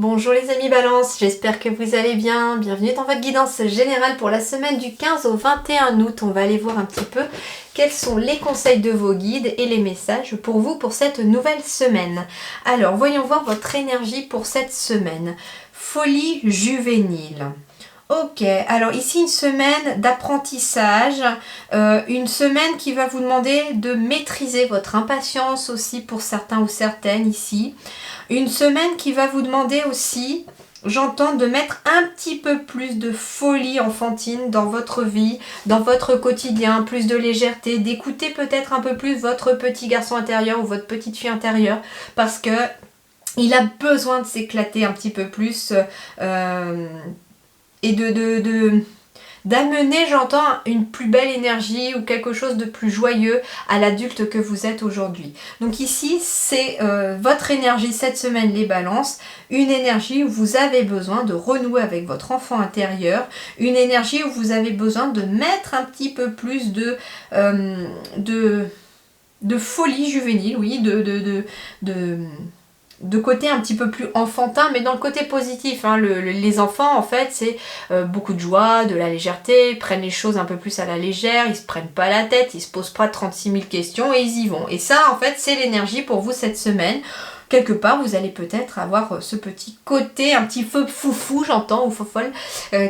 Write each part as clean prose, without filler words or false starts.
Bonjour les amis Balance, j'espère que vous allez bien. Bienvenue dans votre guidance générale pour la semaine du 15 au 21 août. On va aller voir un petit peu quels sont les conseils de vos guides et les messages pour vous pour cette nouvelle semaine. Alors, voyons voir votre énergie pour cette semaine. Folie juvénile. Ok, alors ici une semaine d'apprentissage, une semaine qui va vous demander de maîtriser votre impatience aussi pour certains ou certaines ici. Une semaine qui va vous demander aussi, j'entends, de mettre un petit peu plus de folie enfantine dans votre vie, dans votre quotidien, plus de légèreté, d'écouter peut-être un peu plus votre petit garçon intérieur ou votre petite fille intérieure parce que il a besoin de s'éclater un petit peu plus et d'amener, j'entends, une plus belle énergie ou quelque chose de plus joyeux à l'adulte que vous êtes aujourd'hui. Donc ici, c'est votre énergie cette semaine, les balances, une énergie où vous avez besoin de renouer avec votre enfant intérieur, une énergie où vous avez besoin de mettre un petit peu plus de folie juvénile, oui, de côté un petit peu plus enfantin, mais dans le côté positif. Hein. Les enfants, en fait, c'est beaucoup de joie, de la légèreté, ils prennent les choses un peu plus à la légère, ils se prennent pas la tête, ils se posent pas 36 000 questions et ils y vont. Et ça, en fait, c'est l'énergie pour vous cette semaine. Quelque part, vous allez peut-être avoir ce petit côté, un petit feu foufou, j'entends, ou fofolle,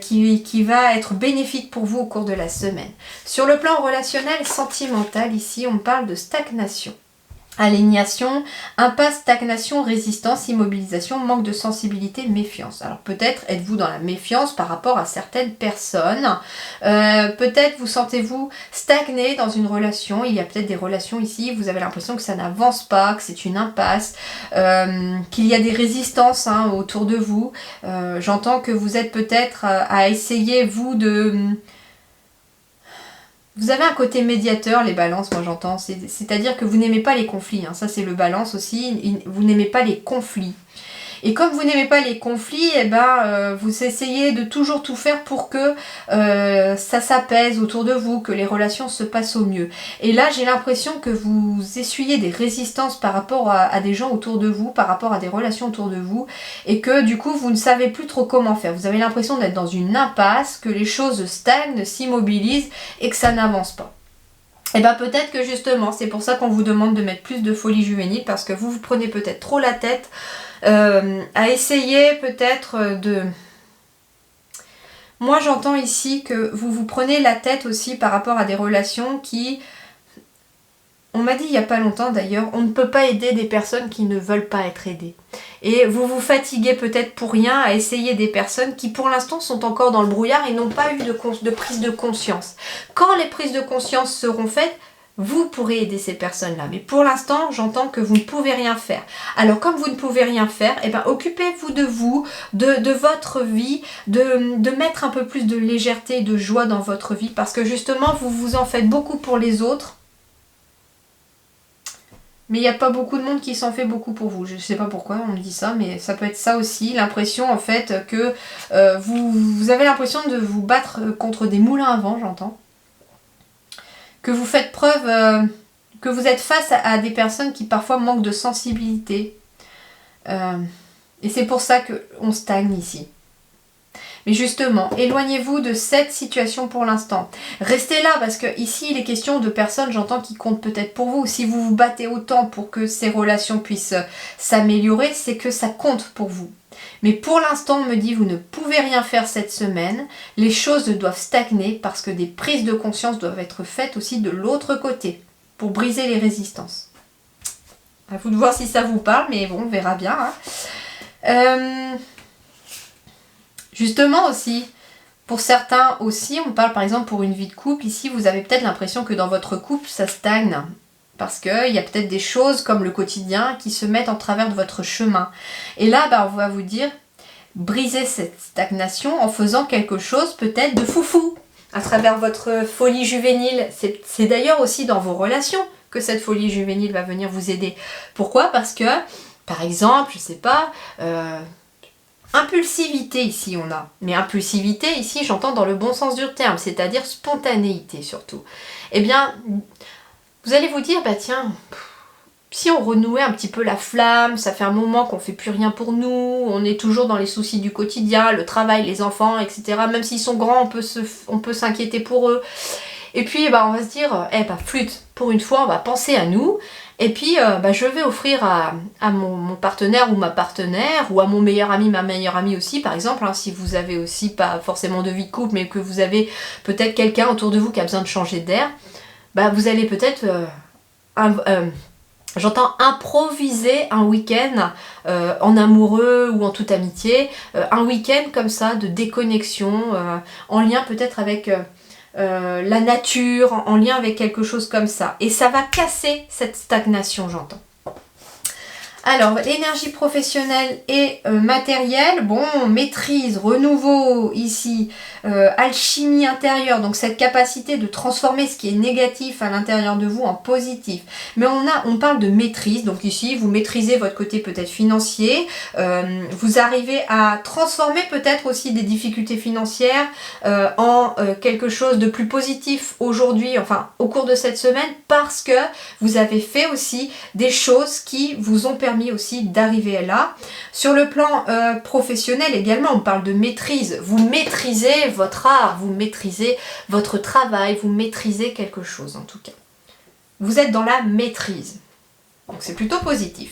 qui va être bénéfique pour vous au cours de la semaine. Sur le plan relationnel, sentimental, ici, on parle de stagnation. Alignation, impasse, stagnation, résistance, immobilisation, manque de sensibilité, méfiance. Alors peut-être êtes-vous dans la méfiance par rapport à certaines personnes. Peut-être vous sentez-vous stagné dans une relation. Il y a peut-être des relations ici, vous avez l'impression que ça n'avance pas, que c'est une impasse, qu'il y a des résistances autour de vous. J'entends que vous êtes peut-être à essayer, vous, de... Vous avez un côté médiateur, les balances, moi j'entends, c'est-à-dire que vous n'aimez pas les conflits, ça c'est le balance aussi, vous n'aimez pas les conflits. Et comme vous n'aimez pas les conflits, vous essayez de toujours tout faire pour que ça s'apaise autour de vous, que les relations se passent au mieux. Et là, j'ai l'impression que vous essuyez des résistances par rapport à des gens autour de vous, par rapport à des relations autour de vous, et que du coup, vous ne savez plus trop comment faire. Vous avez l'impression d'être dans une impasse, que les choses stagnent, s'immobilisent et que ça n'avance pas. Et peut-être que justement, c'est pour ça qu'on vous demande de mettre plus de folie juvénile, parce que vous prenez peut-être trop la tête à essayer peut-être de... Moi j'entends ici que vous prenez la tête aussi par rapport à des relations qui... On m'a dit il n'y a pas longtemps d'ailleurs, on ne peut pas aider des personnes qui ne veulent pas être aidées. Et vous vous fatiguez peut-être pour rien à essayer des personnes qui pour l'instant sont encore dans le brouillard et n'ont pas eu de prise de conscience. Quand les prises de conscience seront faites, vous pourrez aider ces personnes-là. Mais pour l'instant, j'entends que vous ne pouvez rien faire. Alors, comme vous ne pouvez rien faire, occupez-vous de vous, de votre vie, de mettre un peu plus de légèreté et de joie dans votre vie. Parce que justement, vous vous en faites beaucoup pour les autres. Mais il n'y a pas beaucoup de monde qui s'en fait beaucoup pour vous. Je ne sais pas pourquoi on me dit ça, mais ça peut être ça aussi. L'impression, en fait, que vous avez l'impression de vous battre contre des moulins à vent, j'entends. Que vous faites preuve, que vous êtes face à des personnes qui parfois manquent de sensibilité. Et c'est pour ça qu'on stagne ici. Mais justement, éloignez-vous de cette situation pour l'instant. Restez là parce que ici il est question de personnes, j'entends, qui comptent peut-être pour vous. Si vous vous battez autant pour que ces relations puissent s'améliorer, c'est que ça compte pour vous. Mais pour l'instant, on me dit, vous ne pouvez rien faire cette semaine. Les choses doivent stagner parce que des prises de conscience doivent être faites aussi de l'autre côté pour briser les résistances. À vous de voir si ça vous parle, mais bon, on verra bien. Justement aussi, pour certains aussi, on parle par exemple pour une vie de couple. Ici, vous avez peut-être l'impression que dans votre couple, ça stagne. Parce qu'il y a peut-être des choses comme le quotidien qui se mettent en travers de votre chemin. Et là, on va vous dire, brisez cette stagnation en faisant quelque chose peut-être de foufou à travers votre folie juvénile. C'est d'ailleurs aussi dans vos relations que cette folie juvénile va venir vous aider. Pourquoi ? Parce que, par exemple, je sais pas... impulsivité ici on a, mais impulsivité ici j'entends dans le bon sens du terme, c'est-à-dire spontanéité surtout. Vous allez vous dire, tiens, si on renouait un petit peu la flamme, ça fait un moment qu'on fait plus rien pour nous, on est toujours dans les soucis du quotidien, le travail, les enfants, etc. Même s'ils sont grands, on peut s'inquiéter pour eux. Et puis on va se dire, flûte, pour une fois on va penser à nous, et puis je vais offrir à mon partenaire ou ma partenaire, ou à mon meilleur ami, ma meilleure amie aussi par exemple, hein, si vous avez aussi pas forcément de vie de couple, mais que vous avez peut-être quelqu'un autour de vous qui a besoin de changer d'air, vous allez peut-être... J'entends improviser un week-end en amoureux ou en toute amitié, un week-end comme ça de déconnexion, en lien peut-être avec la nature, en lien avec quelque chose comme ça. Et ça va casser cette stagnation, j'entends. Alors, l'énergie professionnelle et matérielle, maîtrise, renouveau ici, alchimie intérieure, donc cette capacité de transformer ce qui est négatif à l'intérieur de vous en positif. Mais on parle de maîtrise, donc ici, vous maîtrisez votre côté peut-être financier, vous arrivez à transformer peut-être aussi des difficultés financières en quelque chose de plus positif aujourd'hui, enfin au cours de cette semaine, parce que vous avez fait aussi des choses qui vous ont permis aussi d'arriver là. Sur le plan professionnel également, on parle de maîtrise. Vous maîtrisez votre art, vous maîtrisez votre travail, vous maîtrisez quelque chose en tout cas. Vous êtes dans la maîtrise. Donc c'est plutôt positif.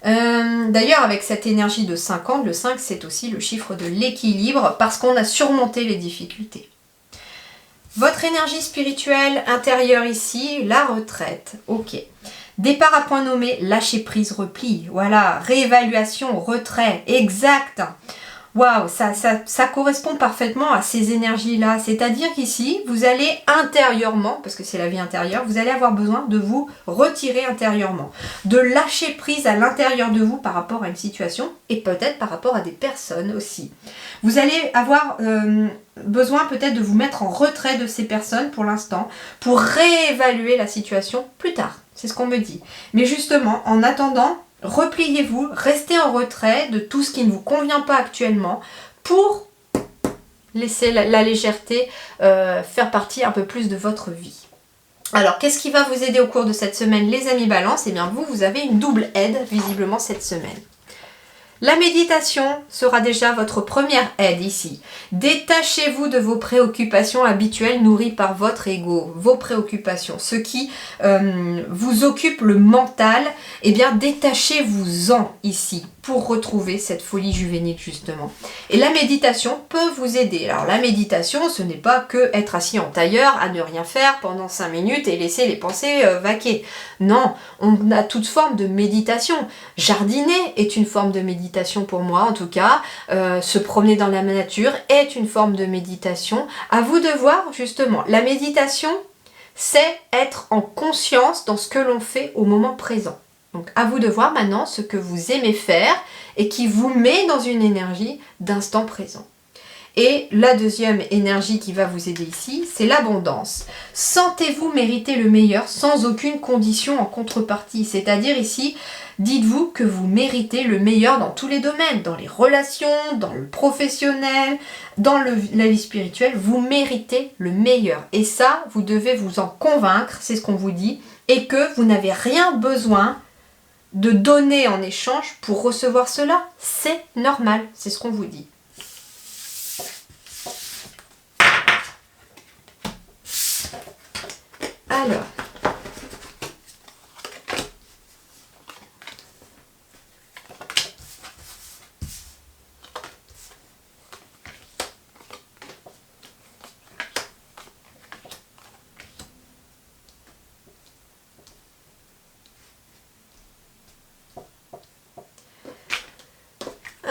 D'ailleurs, avec cette énergie de 50, le 5 c'est aussi le chiffre de l'équilibre parce qu'on a surmonté les difficultés. Votre énergie spirituelle intérieure ici, la retraite, ok. Départ à point nommé, lâcher prise, repli, voilà, réévaluation, retrait, exact. Waouh, ça correspond parfaitement à ces énergies-là. C'est-à-dire qu'ici, vous allez intérieurement, parce que c'est la vie intérieure, vous allez avoir besoin de vous retirer intérieurement, de lâcher prise à l'intérieur de vous par rapport à une situation et peut-être par rapport à des personnes aussi. Vous allez avoir besoin peut-être de vous mettre en retrait de ces personnes pour l'instant, pour réévaluer la situation plus tard. C'est ce qu'on me dit. Mais justement, en attendant, repliez-vous, restez en retrait de tout ce qui ne vous convient pas actuellement pour laisser la légèreté faire partie un peu plus de votre vie. Alors, qu'est-ce qui va vous aider au cours de cette semaine, les amis Balance? Eh bien, vous avez une double aide, visiblement, cette semaine. La méditation sera déjà votre première aide ici. Détachez-vous de vos préoccupations habituelles nourries par votre ego, vos préoccupations, ce qui vous occupe le mental, eh bien détachez-vous-en ici pour retrouver cette folie juvénile justement. Et la méditation peut vous aider. Alors la méditation, ce n'est pas que être assis en tailleur à ne rien faire pendant 5 minutes et laisser les pensées vaquer. Non, on a toute forme de méditation. Jardiner est une forme de méditation pour moi en tout cas. Se promener dans la nature est une forme de méditation. À vous de voir justement. La méditation, c'est être en conscience dans ce que l'on fait au moment présent. Donc à vous de voir maintenant ce que vous aimez faire et qui vous met dans une énergie d'instant présent. Et la deuxième énergie qui va vous aider ici, c'est l'abondance. Sentez-vous mériter le meilleur sans aucune condition en contrepartie. C'est-à-dire ici, dites-vous que vous méritez le meilleur dans tous les domaines, dans les relations, dans le professionnel, dans la vie spirituelle. Vous méritez le meilleur. Et ça, vous devez vous en convaincre, c'est ce qu'on vous dit, et que vous n'avez rien besoin de donner en échange pour recevoir cela. C'est normal, c'est ce qu'on vous dit.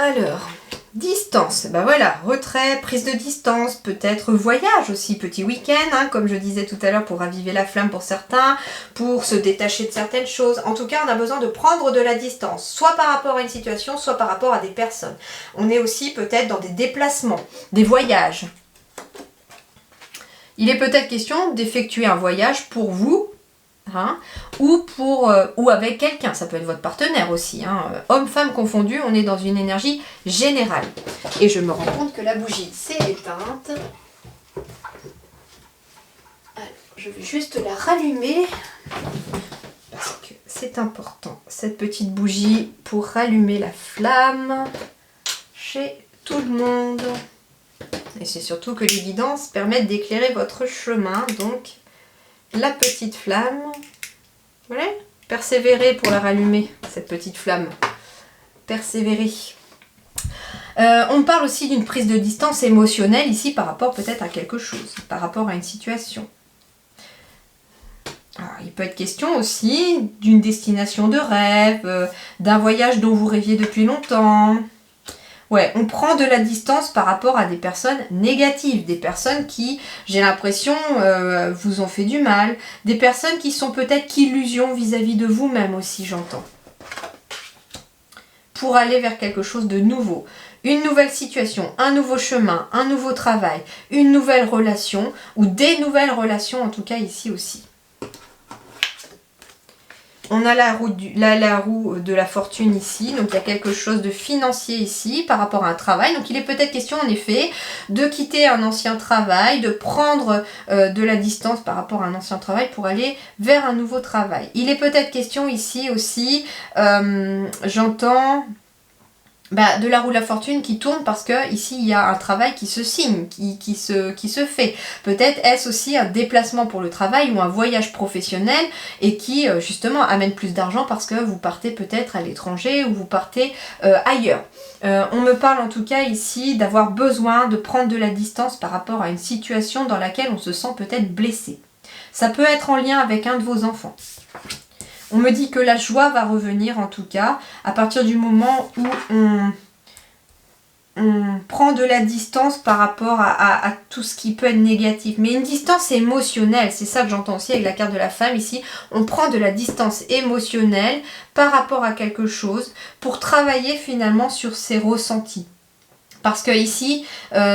Alors, distance, ben voilà, retrait, prise de distance, peut-être voyage aussi, petit week-end, hein, comme je disais tout à l'heure, pour raviver la flamme pour certains, pour se détacher de certaines choses. En tout cas, on a besoin de prendre de la distance, soit par rapport à une situation, soit par rapport à des personnes. On est aussi peut-être dans des déplacements, des voyages. Il est peut-être question d'effectuer un voyage pour vous, hein, ou avec quelqu'un, ça peut être votre partenaire aussi, hein. Homme-femme confondu, on est dans une énergie générale. Et je me rends compte que la bougie s'est éteinte. Alors, je vais juste la rallumer parce que important, cette petite bougie pour rallumer la flamme chez tout le monde. Et c'est surtout que les guidances permettent d'éclairer votre chemin. Donc, la petite flamme. Voilà. Persévérez pour la rallumer, cette petite flamme. Persévérez. On parle aussi d'une prise de distance émotionnelle ici par rapport peut-être à quelque chose, par rapport à une situation. Alors, il peut être question aussi d'une destination de rêve, d'un voyage dont vous rêviez depuis longtemps. Ouais, on prend de la distance par rapport à des personnes négatives, des personnes qui, j'ai l'impression, vous ont fait du mal, des personnes qui sont peut-être qu'illusions vis-à-vis de vous-même aussi, j'entends. Pour aller vers quelque chose de nouveau. Une nouvelle situation, un nouveau chemin, un nouveau travail, une nouvelle relation, ou des nouvelles relations en tout cas ici aussi. On a la roue de la fortune ici, donc il y a quelque chose de financier ici par rapport à un travail. Donc il est peut-être question en effet de quitter un ancien travail, de prendre de la distance par rapport à un ancien travail pour aller vers un nouveau travail. Il est peut-être question ici aussi, j'entends... de la roue de la fortune qui tourne parce que ici il y a un travail qui se signe, qui se fait. Peut-être est-ce aussi un déplacement pour le travail ou un voyage professionnel et qui justement amène plus d'argent parce que vous partez peut-être à l'étranger ou vous partez ailleurs. On me parle en tout cas ici d'avoir besoin de prendre de la distance par rapport à une situation dans laquelle on se sent peut-être blessé. Ça peut être en lien avec un de vos enfants. On me dit que la joie va revenir en tout cas à partir du moment où on prend de la distance par rapport à tout ce qui peut être négatif. Mais une distance émotionnelle, c'est ça que j'entends aussi avec la carte de la femme ici. On prend de la distance émotionnelle par rapport à quelque chose pour travailler finalement sur ses ressentis. Parce que ici,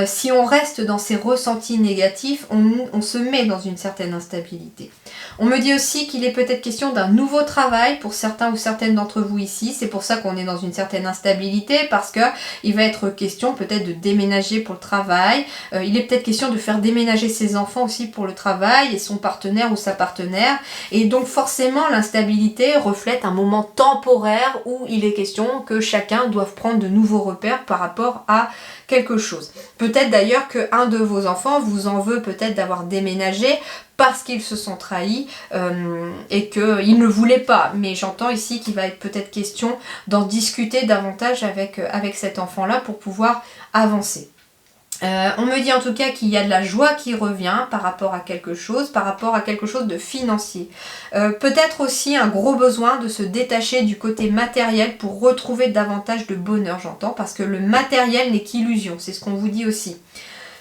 si on reste dans ces ressentis négatifs, on se met dans une certaine instabilité. On me dit aussi qu'il est peut-être question d'un nouveau travail pour certains ou certaines d'entre vous ici. C'est pour ça qu'on est dans une certaine instabilité parce que il va être question peut-être de déménager pour le travail. Il est peut-être question de faire déménager ses enfants aussi pour le travail et son partenaire ou sa partenaire. Et donc forcément, l'instabilité reflète un moment temporaire où il est question que chacun doive prendre de nouveaux repères par rapport à quelque chose. Peut-être d'ailleurs qu'un de vos enfants vous en veut peut-être d'avoir déménagé parce qu'ils se sont trahis et qu'ils ne voulaient pas. Mais j'entends ici qu'il va être peut-être question d'en discuter davantage avec cet enfant-là pour pouvoir avancer. On me dit en tout cas qu'il y a de la joie qui revient par rapport à quelque chose de financier. Peut-être aussi un gros besoin de se détacher du côté matériel pour retrouver davantage de bonheur, j'entends, parce que le matériel n'est qu'illusion, c'est ce qu'on vous dit aussi.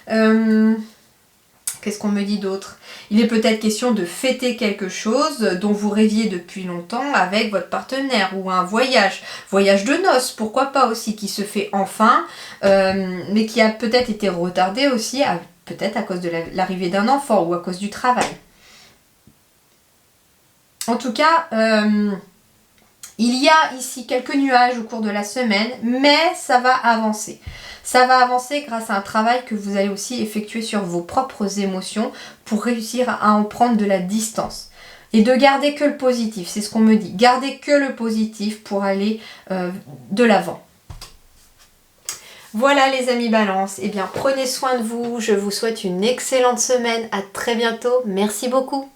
Qu'est-ce qu'on me dit d'autre? Il est peut-être question de fêter quelque chose dont vous rêviez depuis longtemps avec votre partenaire ou un voyage de noces, pourquoi pas aussi, qui se fait enfin, mais qui a peut-être été retardé aussi, peut-être à cause de l'arrivée d'un enfant ou à cause du travail. En tout cas, il y a ici quelques nuages au cours de la semaine, mais ça va avancer. Ça va avancer grâce à un travail que vous allez aussi effectuer sur vos propres émotions pour réussir à en prendre de la distance. Et de garder que le positif, c'est ce qu'on me dit. Gardez que le positif pour aller de l'avant. Voilà les amis Balance, eh bien prenez soin de vous, je vous souhaite une excellente semaine, à très bientôt, merci beaucoup.